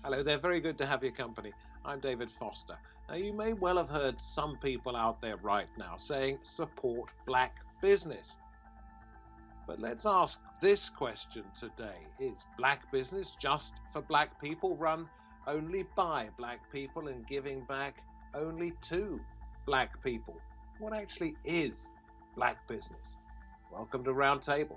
Hello there, very good to have your company. I'm David Foster. Now, you may well have heard some people out there right now saying support black business. But let's ask this question today. Is black business just for black people, run only by black people and giving back only to black people? What actually is black business? Welcome to Roundtable.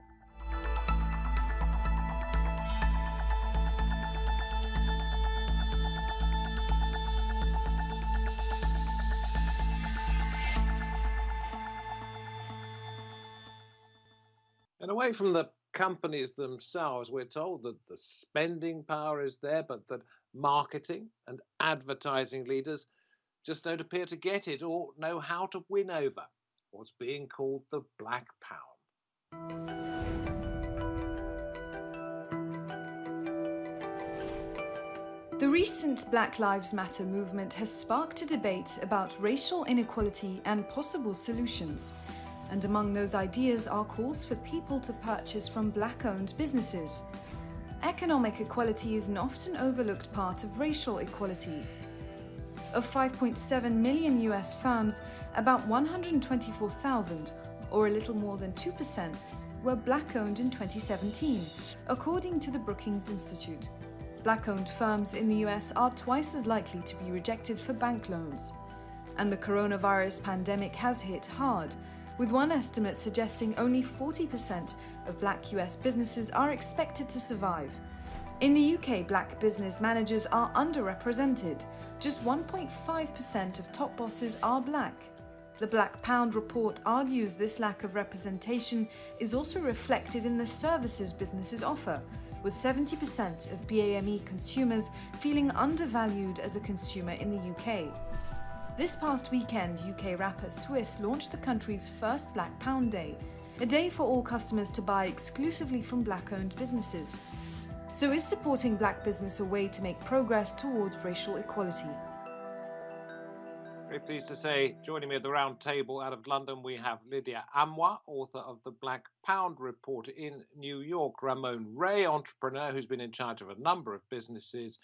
And away from the companies themselves, we're told that the spending power is there, but that marketing and advertising leaders just don't appear to get it or know how to win over what's being called the black pound. The recent Black Lives Matter movement has sparked a debate about racial inequality and possible solutions. And among those ideas are calls for people to purchase from black-owned businesses. Economic equality is an often overlooked part of racial equality. Of 5.7 million US firms, about 124,000, or a little more than 2%, were black-owned in 2017, according to the Brookings Institute. Black-owned firms in the US are twice as likely to be rejected for bank loans. And the coronavirus pandemic has hit hard, with one estimate suggesting only 40% of black US businesses are expected to survive. In the UK, black business managers are underrepresented. Just 1.5% of top bosses are black. The Black Pound report argues this lack of representation is also reflected in the services businesses offer, with 70% of BAME consumers feeling undervalued as a consumer in the UK. This past weekend, UK rapper Swiss launched the country's first Black Pound Day, a day for all customers to buy exclusively from black-owned businesses. So is supporting black business a way to make progress towards racial equality? Very pleased to say, joining me at the round table out of London, we have Lydia Amoah, author of the Black Pound Report in New York, Ramon Ray, entrepreneur who's been in charge of a number of businesses.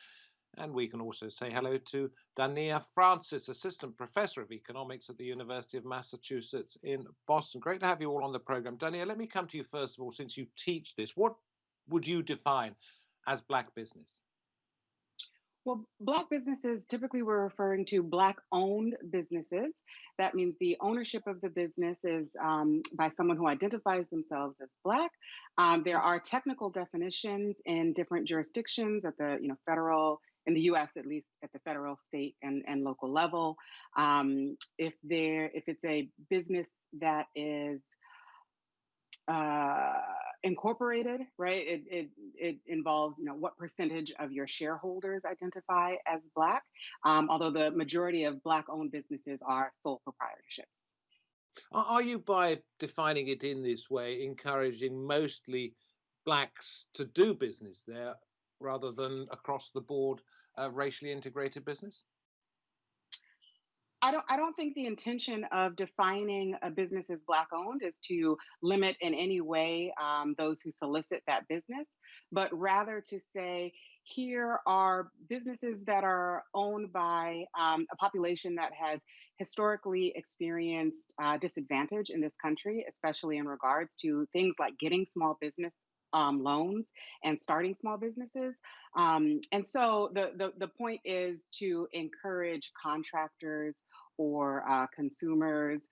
And we can also say hello to Dania Francis, Assistant Professor of Economics at the University of Massachusetts in Boston. Great to have you all on the program. Dania, let me come to you first of all, since you teach this. What would you define as black business? Well, black businesses, typically we're referring to black-owned businesses. That means the ownership of the business is by someone who identifies themselves as black. There are technical definitions in different jurisdictions at the federal, in the U.S. at least, at the federal, state, and local level. If it's a business that is incorporated, right? It involves, what percentage of your shareholders identify as black, although the majority of black-owned businesses are sole proprietorships. Are you, by defining it in this way, encouraging mostly blacks to do business there rather than across the board racially integrated business? I don't think the intention of defining a business as black-owned is to limit in any way those who solicit that business, but rather to say, here are businesses that are owned by a population that has historically experienced disadvantage in this country, especially in regards to things like getting small business loans and starting small businesses. And so the point is to encourage contractors or consumers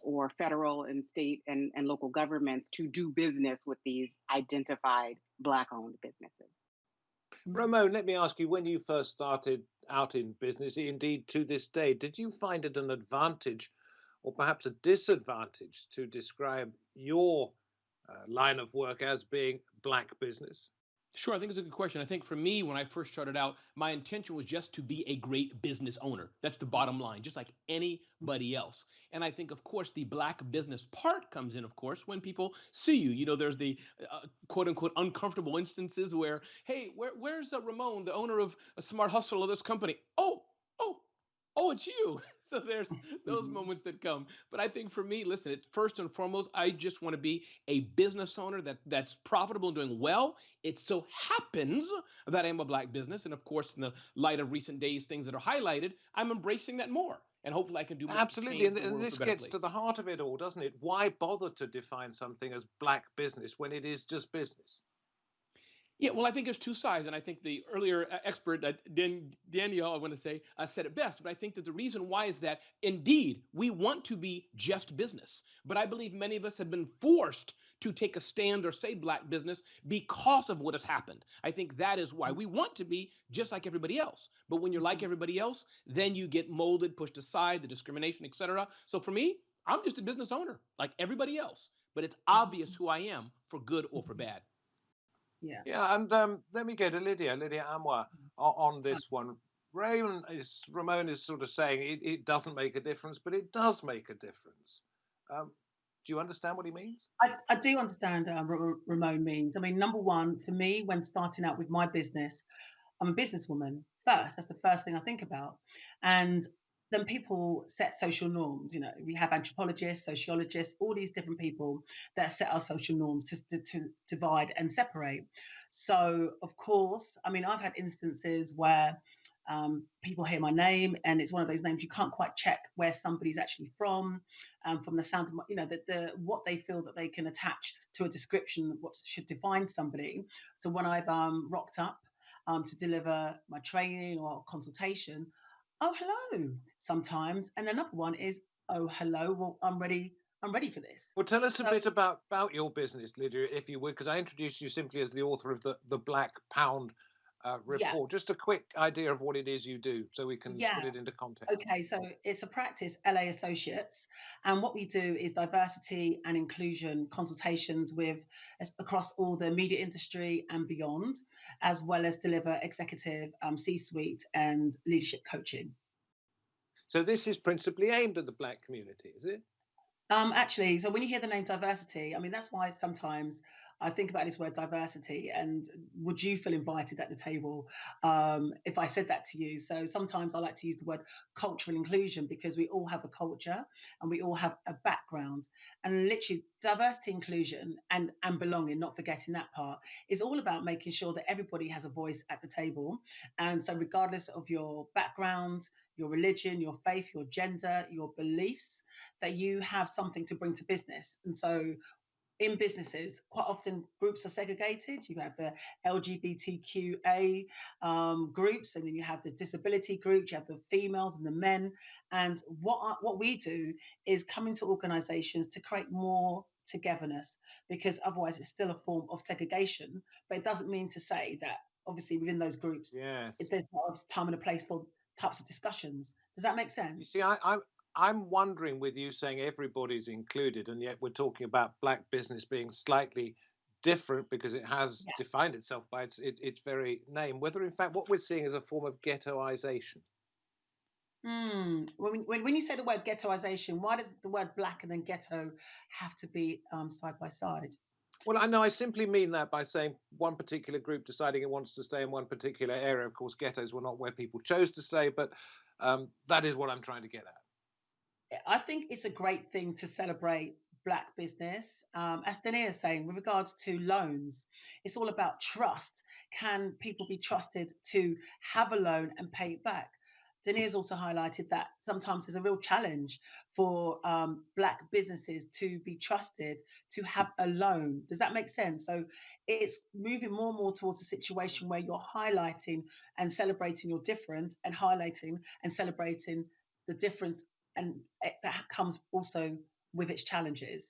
or federal and state and local governments to do business with these identified black-owned businesses. Ramon, let me ask you, when you first started out in business, indeed to this day, did you find it an advantage or perhaps a disadvantage to describe your line of work as being black business? Sure, I think it's a good question. I think for me, when I first started out, my intention was just to be a great business owner. That's the bottom line, just like anybody else. And I think, of course, the black business part comes in, of course, when people sue you. There's the quote unquote uncomfortable instances where, hey, where's Ramon, the owner of a Smart Hustle of this company? Oh, oh, it's you. So there's those moments that come. But I think for me, listen, it's first and foremost, I just want to be a business owner that's profitable and doing well. It so happens that I'm a Black business. And of course, in the light of recent days, things that are highlighted, I'm embracing that more. And hopefully I can do more to Absolutely, change and the world for this a better gets to place. the heart of it all, doesn't it? Why bother to define something as Black business when it is just business? Yeah, well, I think there's two sides, and I think the earlier expert, Danielle, I want to say, said it best. But I think that the reason why is that indeed we want to be just business, but I believe many of us have been forced to take a stand or say Black business because of what has happened. I think that is why we want to be just like everybody else. But when you're like everybody else, then you get molded, pushed aside, the discrimination, etc. So for me, I'm just a business owner like everybody else, but it's obvious who I am for good or for bad. Yeah. Yeah, and let me go to Lydia Amoah on this one. Ramon is sort of saying it doesn't make a difference, but it does make a difference. Do you understand what he means? I do understand Ramon means. I mean, number one, for me, when starting out with my business, I'm a businesswoman first. That's the first thing I think about. And then people set social norms. You know, we have anthropologists, sociologists, all these different people that set our social norms to divide and separate. So, of course, I mean, I've had instances where people hear my name and it's one of those names you can't quite check where somebody's actually from the sound of you know the what they feel that they can attach to a description of what should define somebody. So when I've rocked up to deliver my training or consultation, oh hello sometimes, and another one is oh hello, well I'm ready for this. Well, tell us a So bit about your business, Lydia, if you would, because I introduced you simply as the author of the Black Pound yeah, report. Just a quick idea of what it is you do so we can yeah. put it into context. Okay, so it's a practice, LA Associates, and what we do is diversity and inclusion consultations with across all the media industry and beyond, as well as deliver executive C-suite and leadership coaching. So this is principally aimed at the Black community, is it? Actually, so when you hear the name diversity, I mean, that's why sometimes I think about this word diversity and would you feel invited at the table if I said that to you? So sometimes I like to use the word cultural inclusion because we all have a culture and we all have a background. And literally, diversity, inclusion, and belonging, not forgetting that part, is all about making sure that everybody has a voice at the table. And so, regardless of your background, your religion, your faith, your gender, your beliefs, that you have something to bring to business. And so in businesses, quite often groups are segregated. You have the LGBTQA groups, and then you have the disability groups, you have the females and the men. And what we do is come into organizations to create more togetherness, because otherwise it's still a form of segregation. But it doesn't mean to say that obviously within those groups, Yes. there's not a time and a place for types of discussions. Does that make sense? You see, I'm wondering, with you saying everybody's included, and yet we're talking about Black business being slightly different because it has defined itself by its very name, whether in fact what we're seeing is a form of ghettoization. When you say the word ghettoization, why does the word Black and then ghetto have to be side by side? Well, I know I simply mean that by saying one particular group deciding it wants to stay in one particular area. Of course, ghettos were not where people chose to stay, but that is what I'm trying to get at. I think it's a great thing to celebrate Black business. As Dania is saying, with regards to loans, it's all about trust. Can people be trusted to have a loan and pay it back? Dania's also highlighted that sometimes there's a real challenge for Black businesses to be trusted to have a loan. Does that make sense? So it's moving more and more towards a situation where you're highlighting and celebrating your difference and highlighting and celebrating the difference, and that comes also with its challenges.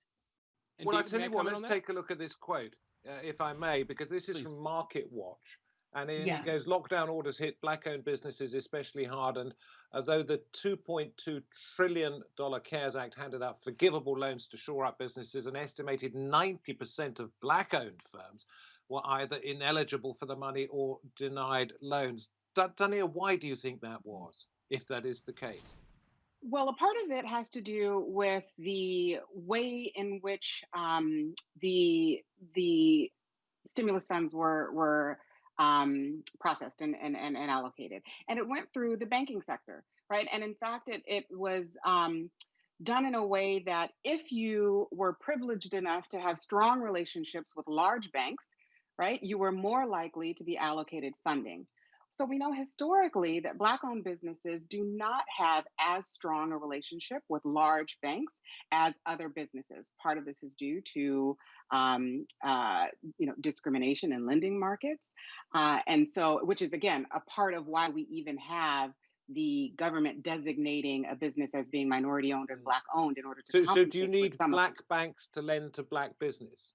And well, David, I tell you what, let's that? take a look at this quote, if I may, because this is Please. from Market Watch. And it goes, lockdown orders hit Black-owned businesses especially hard. And though the $2.2 trillion CARES Act handed out forgivable loans to shore up businesses, an estimated 90% of Black-owned firms were either ineligible for the money or denied loans. Dania, why do you think that was, if that is the case? Well, a part of it has to do with the way in which the stimulus funds were processed and allocated. And it went through the banking sector, right? And in fact, it was done in a way that if you were privileged enough to have strong relationships with large banks, right, you were more likely to be allocated funding. So we know historically that Black-owned businesses do not have as strong a relationship with large banks as other businesses. Part of this is due to discrimination in lending markets, and so which is again a part of why we even have the government designating a business as being minority owned or Black owned in order to So compensate do you need for some Black banks to lend to Black business?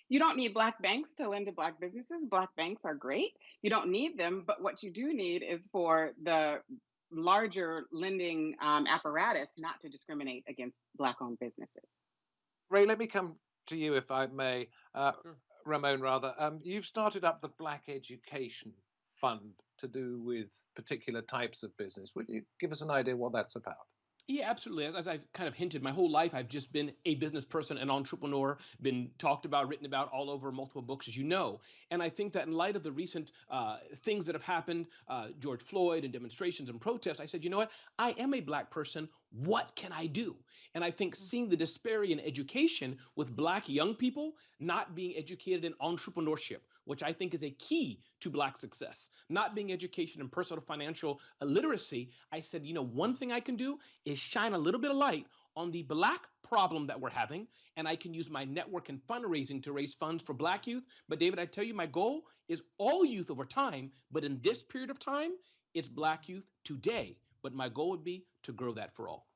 You don't need Black banks to lend to Black businesses. Black banks are great. You don't need them, but what you do need is for the larger lending apparatus not to discriminate against Black-owned businesses. Ray, let me come to you, if I may. Sure. Ramon, rather. You've started up the Black Education Fund to do with particular types of business. Would you give us an idea what that's about? Yeah, absolutely. As I've kind of hinted, my whole life I've just been a business person, an entrepreneur, been talked about, written about all over multiple books, as you know. And I think that in light of the recent things that have happened, George Floyd and demonstrations and protests, I said, you know what? I am a Black person. What can I do? And I think seeing the disparity in education with Black young people not being educated in entrepreneurship, which I think is a key to Black success, not being educated in personal financial literacy, I said, you know, one thing I can do is shine a little bit of light on the Black problem that we're having, and I can use my network and fundraising to raise funds for Black youth. But David, I tell you, my goal is all youth over time, but in this period of time, it's Black youth today. But my goal would be to grow that for all.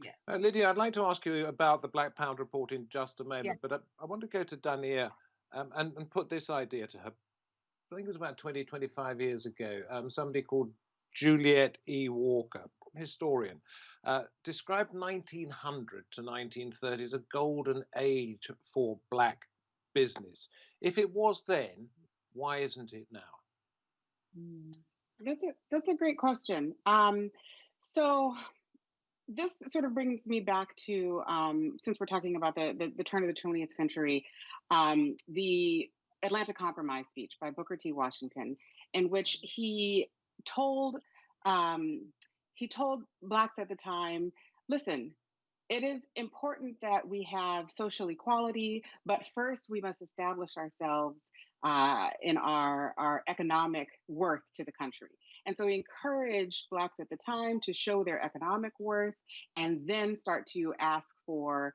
Yeah. Lydia, I'd like to ask you about the Black Pound report in just a moment, Yeah. but I want to go to Dania and put this idea to her. I think it was about 20, 25 years ago. Somebody called Juliet E. Walker, historian, described 1900 to 1930 as a golden age for Black business. If it was then, why isn't it now? That's a great question. So this sort of brings me back to since we're talking about the turn of the 20th century, the Atlanta Compromise speech by Booker T. Washington, in which told he told Blacks at the time, listen, it is important that we have social equality, but first we must establish ourselves in our economic worth to the country. And so he encouraged Blacks at the time to show their economic worth and then start to ask for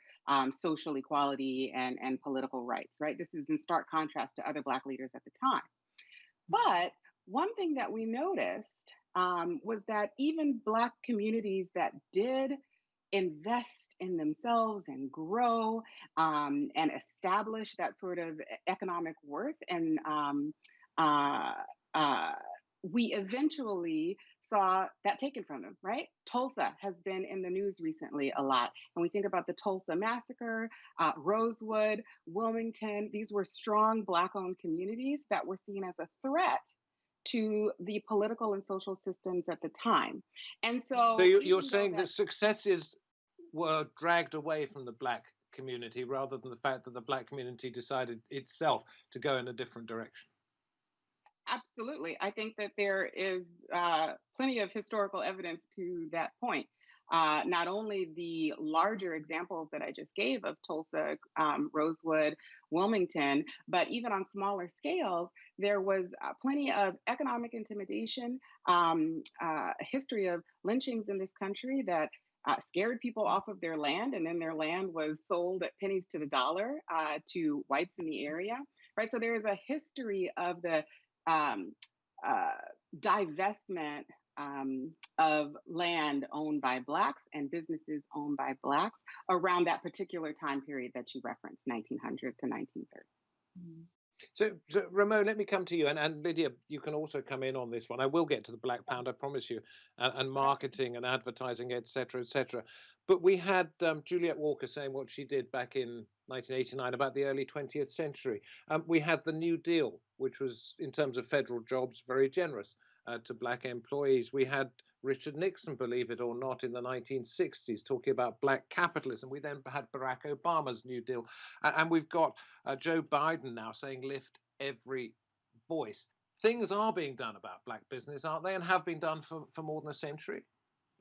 social equality and political rights, right? This is in stark contrast to other Black leaders at the time. But one thing that we noticed was that even Black communities that did invest in themselves and grow and establish that sort of economic worth, and we eventually saw that taken from them, right? Tulsa has been in the news recently a lot. And we think about the Tulsa massacre, Rosewood, Wilmington. These were strong Black-owned communities that were seen as a threat to the political and social systems at the time. And so you're saying that successes were dragged away from the Black community rather than the fact that the Black community decided itself to go in a different direction? Absolutely. I think that there is plenty of historical evidence to that point. Not only the larger examples that I just gave of Tulsa, Rosewood, Wilmington, but even on smaller scales, there was plenty of economic intimidation, a history of lynchings in this country that scared people off of their land, and then their land was sold at pennies to the dollar to whites in the area, right? So there is a history of the divestment of land owned by Blacks and businesses owned by Blacks around that particular time period that you referenced, 1900 to 1930. So Ramon, let me come to you, and Lydia, you can also come in on this one. I will get to the Black Pound, I promise you, and marketing and advertising, etc., etc. But we had Juliet Walker saying what she did back in 1989 about the early 20th century. We had the New Deal, which was, in terms of federal jobs, very generous to Black employees. We had Richard Nixon, believe it or not, in the 1960s, talking about Black capitalism. We then had Barack Obama's New Deal. And we've got Joe Biden now saying lift every voice. Things are being done about black business, aren't they, and have been done for more than a century?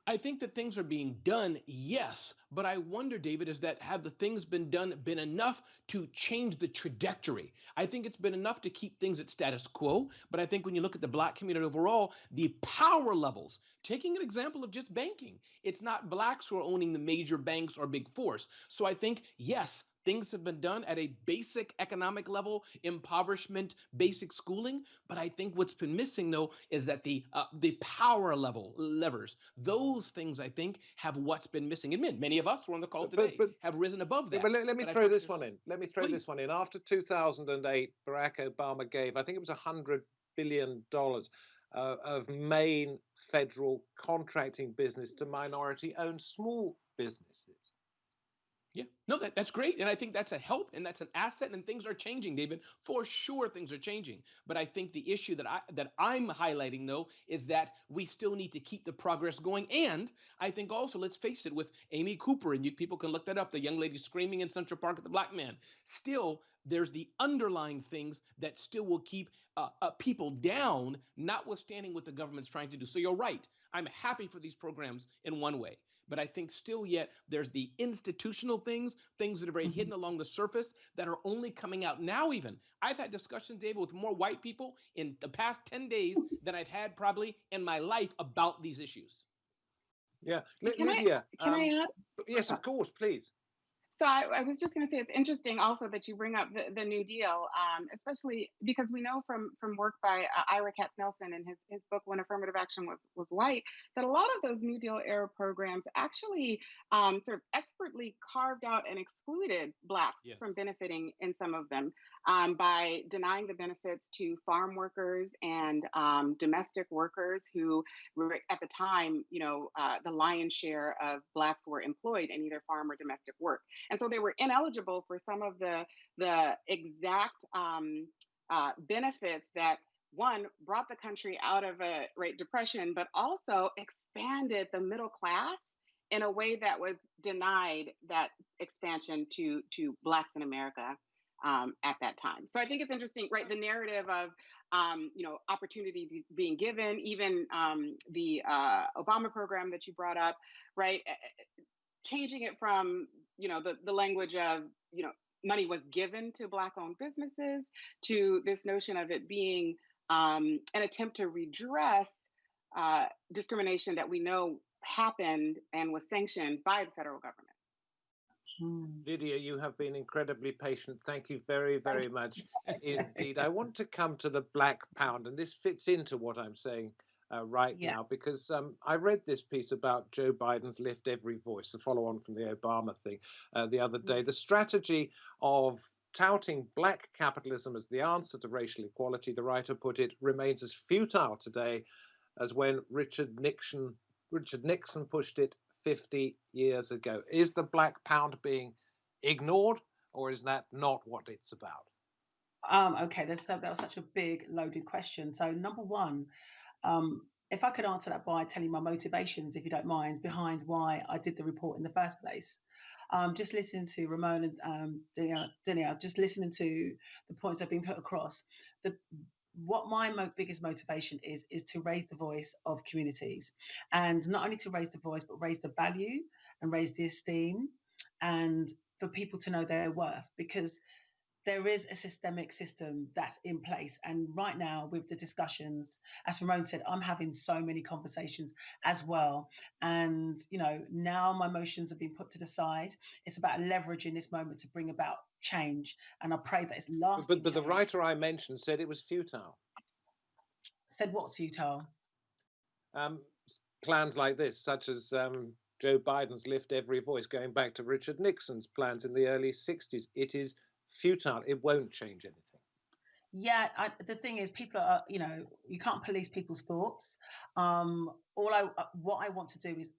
I think that things are being done, yes, but I wonder, David, is that have the things been done been enough to change the trajectory? I think it's been enough to keep things at status quo, but I think when you look at the black community overall, the power levels, taking an example of just banking, it's not blacks who are owning the major banks or big fours. So I think, yes, things have been done at a basic economic level, impoverishment, basic schooling. But I think what's been missing, though, is that the power levers, those things, I think, have what's been missing. Admit, many of us who are on the call today have risen above that. Yeah, but let me throw this one in. Let me throw this one in. After 2008, Barack Obama gave, I think it was $100 billion of main federal contracting business to minority-owned small businesses. Yeah, no, that's great. And I think that's a help and that's an asset, and things are changing, David. For sure, things are changing. But I think the issue that I'm highlighting, though, is that we still need to keep the progress going. And I think also, let's face it, with Amy Cooper, and you people can look that up, the young lady screaming in Central Park at the black man, still there's the underlying things that still will keep people down, notwithstanding what the government's trying to do. So you're right. I'm happy for these programs in one way. But I think still yet there's the institutional things that are very hidden along the surface that are only coming out now even. I've had discussions, David, with more white people in the past 10 days than I've had probably in my life about these issues. Yeah. Lydia. Can I add? Yes, of course, please. So I was just going to say it's interesting also that you bring up the New Deal, especially because we know from work by Ira Katz-Nelson in his book When Affirmative Action Was White, that a lot of those New Deal era programs actually sort of expertly carved out and excluded blacks from benefiting in some of them by denying the benefits to farm workers and domestic workers who were at the time, the lion's share of blacks were employed in either farm or domestic work. And so they were ineligible for some of the exact benefits that, one, brought the country out of a Great Depression, but also expanded the middle class in a way that was denied that expansion to blacks in America at that time. So I think it's interesting, right? The narrative of opportunity being given, even the Obama program that you brought up, right? Changing it from the language of money was given to Black-owned businesses to this notion of it being an attempt to redress discrimination that we know happened and was sanctioned by the federal government. Lydia, you have been incredibly patient. Thank you very, very much indeed. I want to come to the black pound, and this fits into what I'm saying now, because I read this piece about Joe Biden's Lift Every Voice, the follow-on from the Obama thing the other day. The strategy of touting black capitalism as the answer to racial equality, the writer put it, remains as futile today as when Richard Nixon pushed it 50 years ago. Is the black pound being ignored, or is that not what it's about? Okay, that was such a big, loaded question. So number one, if I could answer that by telling my motivations, if you don't mind, behind why I did the report in the first place. Just listening to Ramon and Dania, just listening to the points that have been put across, what my biggest motivation is to raise the voice of communities, and not only to raise the voice, but raise the value and raise the esteem, and for people to know their worth, because there is a systemic system that's in place. And right now, with the discussions, as Ramon said, I'm having so many conversations as well. And, now my emotions have been put to the side. It's about leveraging this moment to bring about change. And I pray that it's lasting. But the writer I mentioned said it was futile. Said what's futile? Plans like this, such as Joe Biden's Lift Every Voice, going back to Richard Nixon's plans in the early 60s. It is futile. It won't change anything. Yeah, the thing is, people are, you can't police people's thoughts. What I want to do is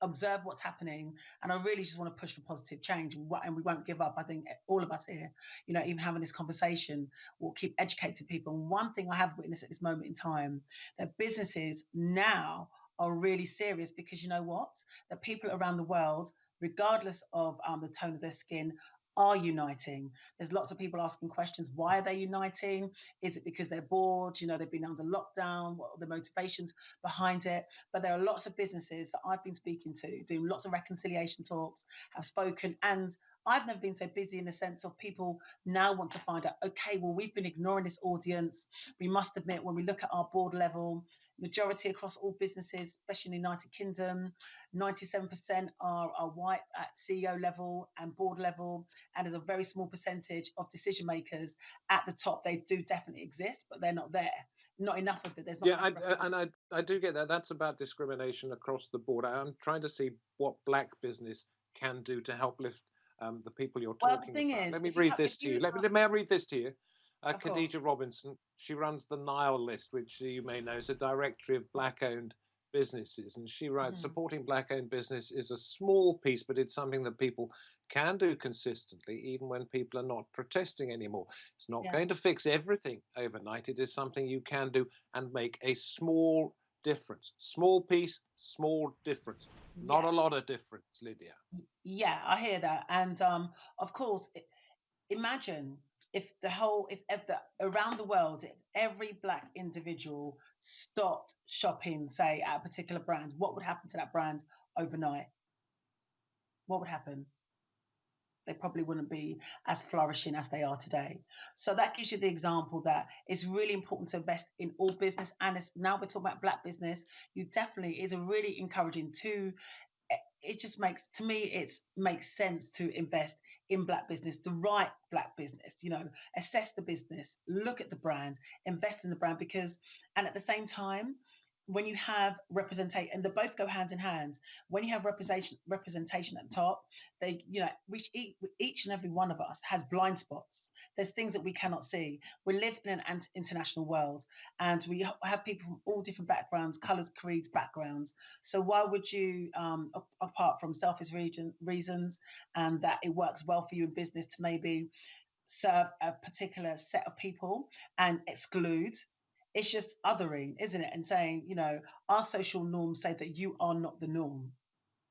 observe what's happening, and I really just want to push for positive change, and we won't give up. I think all of us here, even having this conversation, will keep educating people. And one thing I have witnessed at this moment in time, that businesses now are really serious, because you know what? That people around the world, regardless of the tone of their skin, are uniting. There's lots of people asking questions. Why are they uniting? Is it because they're bored? You know, they've been under lockdown. What are the motivations behind it? But there are lots of businesses that I've been speaking to, doing lots of reconciliation talks, have spoken, and I've never been so busy in the sense of people now want to find out, okay, well, we've been ignoring this audience. We must admit, when we look at our board level, majority across all businesses, especially in the United Kingdom, 97% are white at CEO level and board level, and there's a very small percentage of decision makers at the top. They do definitely exist, but they're not there. Not enough of it. There's not enough I do get that. That's about discrimination across the board. I'm trying to see what black business can do to help lift the people you're talking about. Let me read this to you. May I read this to you? Khadija Robinson, she runs the Nile list, which you may know is a directory of black-owned businesses. And she writes, supporting black-owned business is a small piece, but it's something that people can do consistently, even when people are not protesting anymore. It's not going to fix everything overnight. It is something you can do and make a small difference. Small piece, small difference. Not a lot of difference, Lydia. Yeah, I hear that. And of course, imagine if around the world, if every black individual stopped shopping, say, at a particular brand, what would happen to that brand overnight? What would happen? They probably wouldn't be as flourishing as they are today. So that gives you the example that it's really important to invest in all business. And now we're talking about black business. You definitely is a really encouraging to. It just makes, to me, it makes sense to invest in black business, the right black business, you know, assess the business, look at the brand, invest in the brand, because, and at the same time, when you have representation, and they both go hand in hand, when you have representation at the top, they, you know, which each and every one of us has blind spots. There's things that we cannot see. We live in an international world, and we have people from all different backgrounds, colors, creeds, backgrounds. So why would you, apart from selfish reasons, and that it works well for you in business, to maybe serve a particular set of people and exclude? It's just othering, isn't it? And saying, you know, our social norms say that you are not the norm.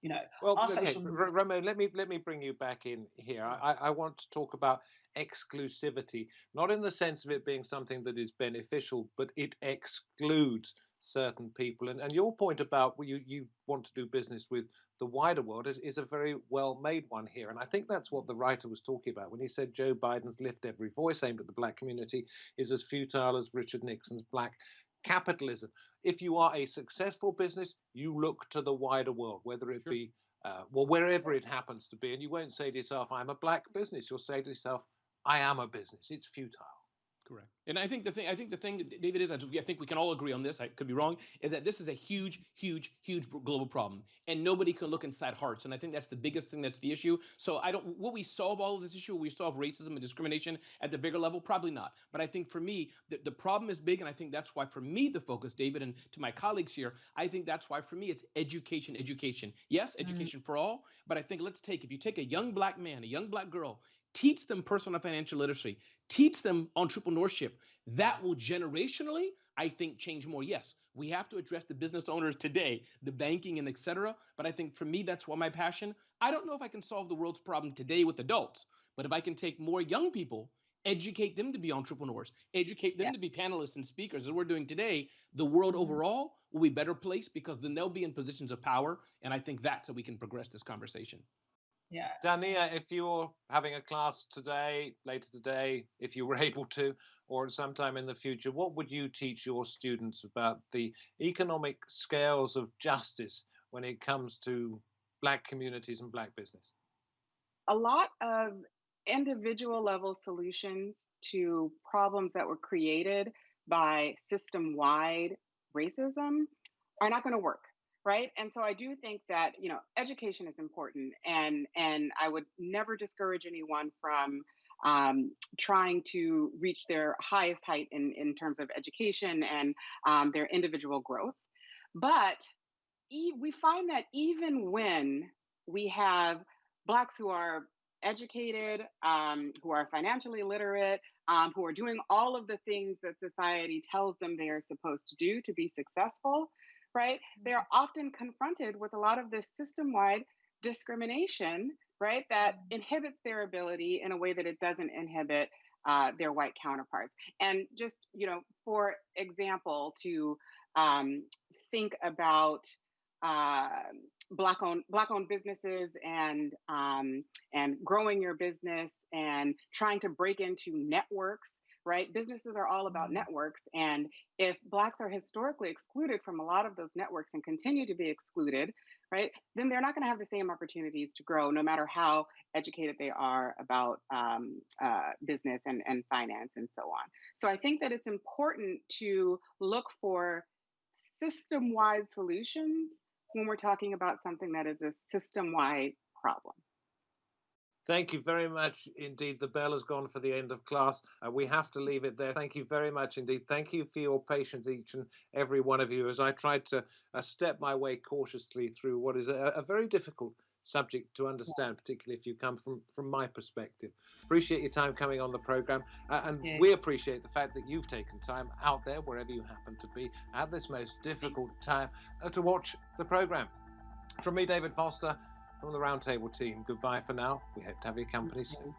You know, well, okay, Ramon, let me bring you back in here. I want to talk about exclusivity, not in the sense of it being something that is beneficial, but it excludes certain people. And your point about you want to do business with the wider world is a very well made one here. And I think that's what the writer was talking about when he said Joe Biden's Lift Every Voice aimed at the black community is as futile as Richard Nixon's black capitalism. If you are a successful business, you look to the wider world, whether it be, well, wherever it happens to be. And you won't say to yourself, I'm a black business. You'll say to yourself, I am a business. It's futile. Correct. And I think the thing, David, is, I think we can all agree on this, I could be wrong, is that this is a huge global problem, and nobody can look inside hearts. And I think that's the biggest thing, that's the issue. So will we solve all of this issue? Will we solve racism and discrimination at the bigger level? Probably not. But I think for me, the problem is big, and I think that's why for me the focus, David, and to my colleagues here, I think that's why for me it's education. Yes, education for all, but I think if you take a young black man, a young black girl, teach them personal financial literacy, teach them entrepreneurship. That will generationally, I think, change more. Yes, we have to address the business owners today, the banking and et cetera. But I think for me, that's what my passion. I don't know if I can solve the world's problem today with adults, but if I can take more young people, educate them to be entrepreneurs, educate them to be panelists and speakers, as we're doing today, the world overall will be better placed, because then they'll be in positions of power. And I think that's how we can progress this conversation. Yeah. Dania, if you're having a class today, later today, if you were able to, or sometime in the future, what would you teach your students about the economic scales of justice when it comes to black communities and black business? A lot of individual level solutions to problems that were created by system-wide racism are not going to work. Right. And so I do think that, you know, education is important, and I would never discourage anyone from trying to reach their highest height in terms of education and their individual growth. But we find that even when we have Blacks who are educated, who are financially literate, who are doing all of the things that society tells them they are supposed to do to be successful, right? They're often confronted with a lot of this system-wide discrimination right? That inhibits their ability in a way that it doesn't inhibit their white counterparts. And just, for example, to think about uh, black-owned businesses and growing your business and trying to break into networks. Right? Businesses are all about networks. And if Blacks are historically excluded from a lot of those networks and continue to be excluded, right, then they're not going to have the same opportunities to grow, no matter how educated they are about business and finance and so on. So I think that it's important to look for system-wide solutions when we're talking about something that is a system-wide problem. Thank you very much indeed. The bell has gone for the end of class. We have to leave it there. Thank you very much indeed. Thank you for your patience, each and every one of you, as I tried to step my way cautiously through what is a very difficult subject to understand, particularly if you come from my perspective. Appreciate your time coming on the program, and we appreciate the fact that you've taken time out there, wherever you happen to be, at this most difficult time, to watch the program. From me, David Foster, from the Roundtable team, goodbye for now. We hope to have your company soon.